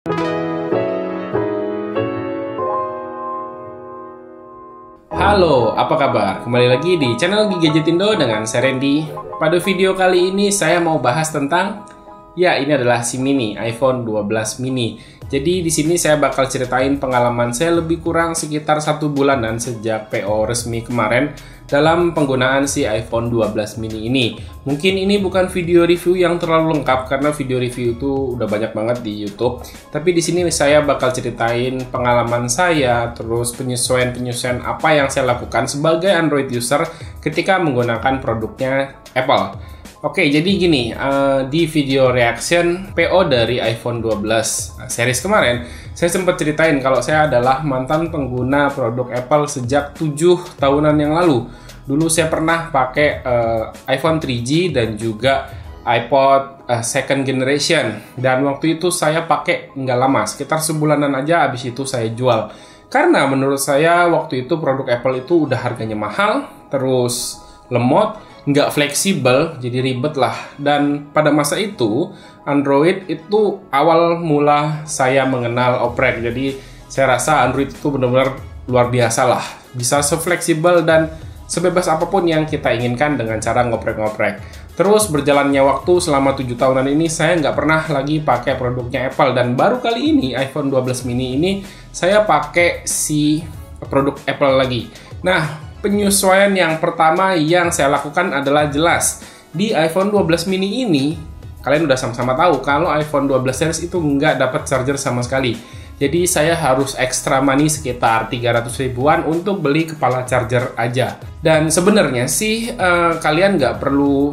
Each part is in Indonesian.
Halo, apa kabar? Kembali lagi di channel Gadgetindo dengan saya Randy. Pada video kali ini saya mau bahas tentang ini adalah si mini, iPhone 12 mini. Jadi di sini saya bakal ceritain pengalaman saya lebih kurang sekitar 1 bulanan sejak PO resmi kemarin dalam penggunaan si iPhone 12 mini ini. Mungkin ini bukan video review yang terlalu lengkap karena video review itu udah banyak banget di YouTube. Tapi di sini saya bakal ceritain pengalaman saya, terus penyesuaian apa yang saya lakukan sebagai Android user ketika menggunakan produknya Apple. Oke, jadi gini, di video reaction PO dari iPhone 12 series kemarin, saya sempat ceritain kalau saya adalah mantan pengguna produk Apple sejak 7 tahunan yang lalu. Dulu saya pernah pakai iPhone 3G dan juga iPod second generation. Dan waktu itu saya pakai nggak lama, sekitar sebulanan aja, habis itu saya jual. Karena menurut saya waktu itu produk Apple itu udah harganya mahal, terus lemot, nggak fleksibel, jadi ribet lah. Dan pada masa itu Android itu awal mula saya mengenal oprek, jadi saya rasa Android itu benar-benar luar biasa lah, bisa se-fleksibel dan sebebas apapun yang kita inginkan dengan cara ngoprek-ngoprek. Terus berjalannya waktu selama 7 tahunan ini saya nggak pernah lagi pakai produknya Apple, dan baru kali ini iPhone 12 mini ini saya pakai si produk Apple lagi. Nah, penyesuaian yang pertama yang saya lakukan adalah jelas di iPhone 12 mini ini, kalian udah sama-sama tahu kalau iPhone 12 series itu nggak dapat charger sama sekali. Jadi saya harus extra money sekitar 300 ribuan untuk beli kepala charger aja. Dan sebenarnya sih kalian nggak perlu,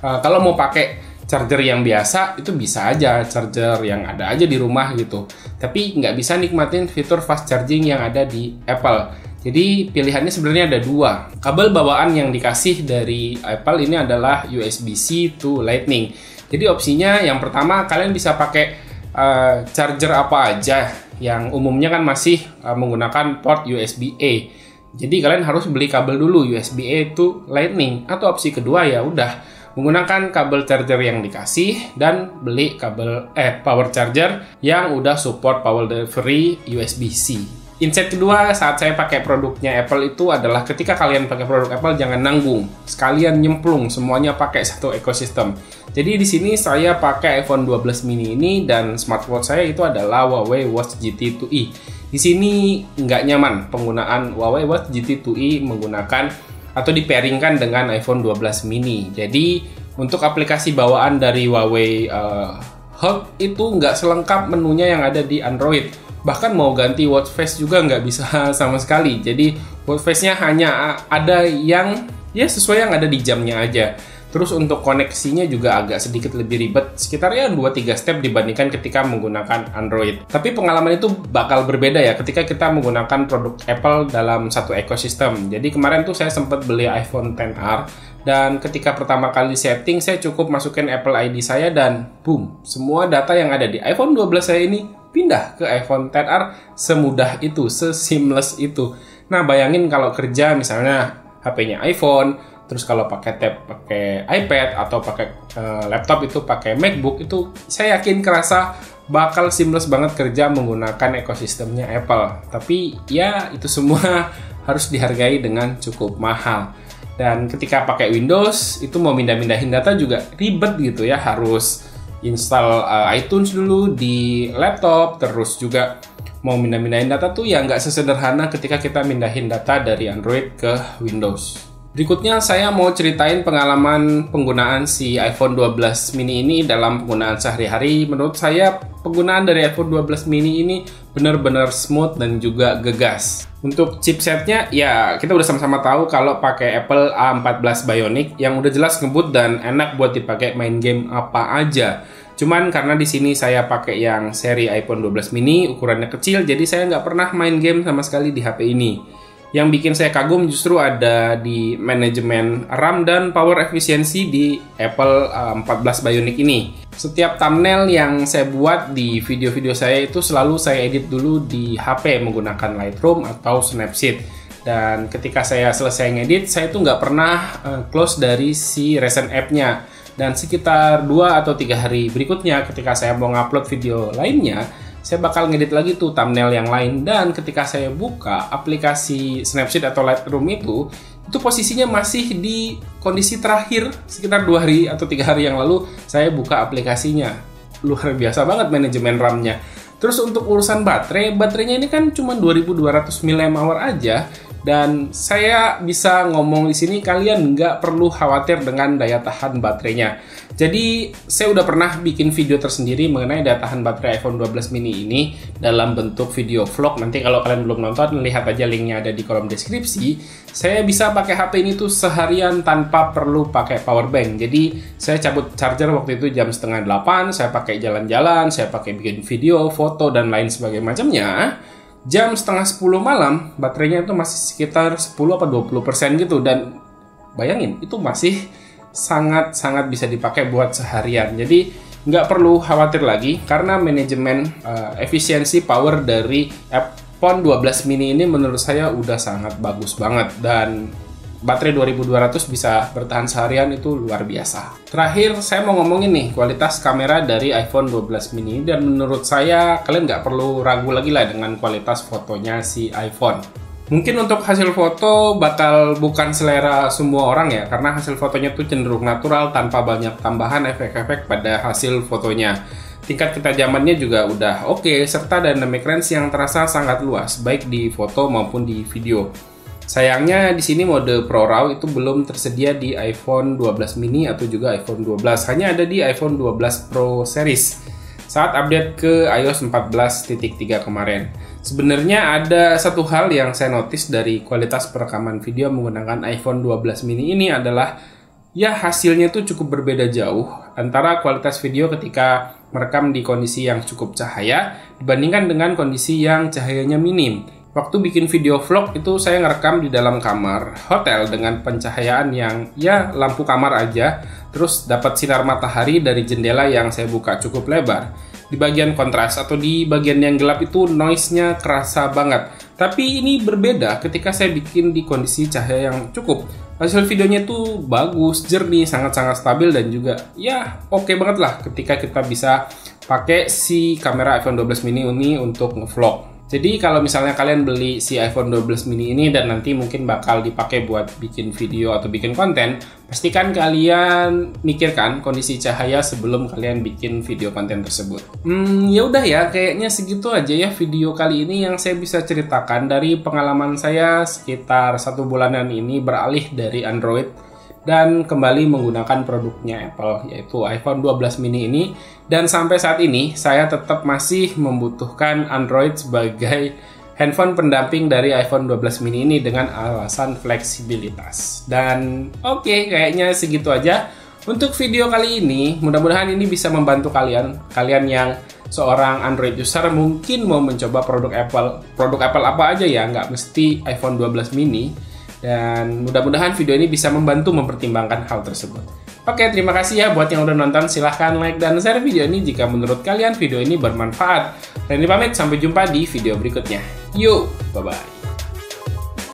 kalau mau pakai charger yang biasa itu bisa aja, charger yang ada aja di rumah gitu. Tapi nggak bisa nikmatin fitur fast charging yang ada di Apple. Jadi pilihannya sebenarnya ada 2. Kabel bawaan yang dikasih dari Apple ini adalah USB-C to Lightning. Jadi opsinya yang pertama, kalian bisa pakai charger apa aja yang umumnya kan masih menggunakan port USB-A. Jadi kalian harus beli kabel dulu USB-A to Lightning. Atau opsi kedua ya udah menggunakan kabel charger yang dikasih dan beli kabel power charger yang udah support power delivery USB-C. Insight kedua saat saya pakai produknya Apple itu adalah ketika kalian pakai produk Apple jangan nanggung, sekalian nyemplung semuanya pakai satu ekosistem. Jadi di sini saya pakai iPhone 12 mini ini dan smartwatch saya itu adalah Huawei Watch GT 2e. Di sini nggak nyaman penggunaan Huawei Watch GT 2e menggunakan atau di-pairingkan dengan iPhone 12 mini. Jadi untuk aplikasi bawaan dari Huawei Hub itu nggak selengkap menunya yang ada di Android. Bahkan mau ganti watch face juga nggak bisa sama sekali. Jadi watch face-nya hanya ada yang sesuai yang ada di jamnya aja. Terus untuk koneksinya juga agak sedikit lebih ribet, sekitar 2-3 step dibandingkan ketika menggunakan Android. Tapi pengalaman itu bakal berbeda ya ketika kita menggunakan produk Apple dalam satu ekosistem. Jadi kemarin tuh saya sempat beli iPhone XR, dan ketika pertama kali setting saya cukup masukin Apple ID saya dan boom, semua data yang ada di iPhone 12 saya ini pindah ke iPhone XR semudah itu, se-seamless itu. Nah, bayangin kalau kerja misalnya HP-nya iPhone, terus kalau pakai tab pakai iPad atau pakai laptop itu pakai MacBook, itu saya yakin kerasa bakal seamless banget kerja menggunakan ekosistemnya Apple. Tapi ya itu semua harus dihargai dengan cukup mahal. Dan ketika pakai Windows itu mau mindah-mindahin data juga ribet gitu ya, harus install iTunes dulu di laptop, terus juga mau mindahin data tuh ya nggak sesederhana ketika kita mindahin data dari Android ke Windows. Berikutnya saya mau ceritain pengalaman penggunaan si iPhone 12 mini ini dalam penggunaan sehari-hari. Menurut saya penggunaan dari iPhone 12 mini ini benar-benar smooth dan juga gegas. Untuk chipsetnya ya kita udah sama-sama tahu kalau pakai Apple A14 Bionic yang udah jelas ngebut dan enak buat dipakai main game apa aja. Cuman karena di sini saya pakai yang seri iPhone 12 mini ukurannya kecil, jadi saya nggak pernah main game sama sekali di HP ini. Yang bikin saya kagum justru ada di manajemen RAM dan power efisiensi di Apple 14 Bionic ini. Setiap thumbnail yang saya buat di video-video saya itu selalu saya edit dulu di HP menggunakan Lightroom atau Snapseed. Dan ketika saya selesai ngedit, saya tuh nggak pernah close dari si recent app-nya. Dan sekitar 2 atau 3 hari berikutnya ketika saya mau ngupload video lainnya, saya bakal ngedit lagi tuh thumbnail yang lain. Dan ketika saya buka aplikasi Snapseed atau Lightroom itu posisinya masih di kondisi terakhir sekitar 2 hari atau 3 hari yang lalu saya buka aplikasinya. Luar biasa banget manajemen RAM-nya. Terus untuk urusan baterainya ini kan cuma 2200 mAh aja. Dan saya bisa ngomong di sini, kalian nggak perlu khawatir dengan daya tahan baterainya. Jadi saya udah pernah bikin video tersendiri mengenai daya tahan baterai iPhone 12 mini ini dalam bentuk video vlog. Nanti kalau kalian belum nonton, lihat aja linknya ada di kolom deskripsi. Saya bisa pakai HP ini tuh seharian tanpa perlu pakai power bank. Jadi saya cabut charger waktu itu jam setengah 8, saya pakai jalan-jalan, saya pakai bikin video, foto, dan lain sebagainya macamnya. Jam setengah 10 malam, baterainya itu masih sekitar 10-20% gitu. Dan bayangin, itu masih sangat-sangat bisa dipakai buat seharian. Jadi nggak perlu khawatir lagi, karena manajemen efisiensi power dari iPhone 12 mini ini menurut saya udah sangat bagus banget. Dan baterai 2200 bisa bertahan seharian, itu luar biasa. Terakhir, saya mau ngomongin nih kualitas kamera dari iPhone 12 mini. Dan menurut saya, kalian nggak perlu ragu lagi lah dengan kualitas fotonya si iPhone. Mungkin untuk hasil foto bakal bukan selera semua orang ya, karena hasil fotonya tuh cenderung natural tanpa banyak tambahan efek-efek pada hasil fotonya. Tingkat ketajamannya juga udah oke, serta dynamic range yang terasa sangat luas, baik di foto maupun di video. Sayangnya di sini mode Pro RAW itu belum tersedia di iPhone 12 mini atau juga iPhone 12, hanya ada di iPhone 12 Pro series saat update ke iOS 14.3 kemarin. Sebenarnya ada satu hal yang saya notice dari kualitas perekaman video menggunakan iPhone 12 mini ini adalah ya hasilnya tuh cukup berbeda jauh antara kualitas video ketika merekam di kondisi yang cukup cahaya dibandingkan dengan kondisi yang cahayanya minim. Waktu bikin video vlog itu saya ngerekam di dalam kamar hotel dengan pencahayaan yang ya lampu kamar aja, terus dapat sinar matahari dari jendela yang saya buka cukup lebar. Di bagian kontras atau di bagian yang gelap itu noise-nya kerasa banget. Tapi ini berbeda ketika saya bikin di kondisi cahaya yang cukup. Hasil videonya tuh bagus, jernih, sangat-sangat stabil, dan juga ya oke banget lah ketika kita bisa pakai si kamera iPhone 12 mini ini untuk ngevlog. Jadi kalau misalnya kalian beli si iPhone 12 mini ini dan nanti mungkin bakal dipakai buat bikin video atau bikin konten, pastikan kalian mikirkan kondisi cahaya sebelum kalian bikin video konten tersebut. Ya udah ya, kayaknya segitu aja ya video kali ini yang saya bisa ceritakan dari pengalaman saya sekitar 1 bulanan ini beralih dari Android dan kembali menggunakan produknya Apple, yaitu iPhone 12 mini ini. Dan sampai saat ini saya tetap masih membutuhkan Android sebagai handphone pendamping dari iPhone 12 mini ini dengan alasan fleksibilitas. Dan oke, kayaknya segitu aja untuk video kali ini. Mudah-mudahan ini bisa membantu kalian yang seorang Android user mungkin mau mencoba produk Apple apa aja ya, nggak mesti iPhone 12 mini. Dan mudah-mudahan video ini bisa membantu mempertimbangkan hal tersebut. Oke, terima kasih ya buat yang udah nonton. Silahkan like dan share video ini jika menurut kalian video ini bermanfaat. Dan ini pamit, sampai jumpa di video berikutnya. Yuk, bye-bye.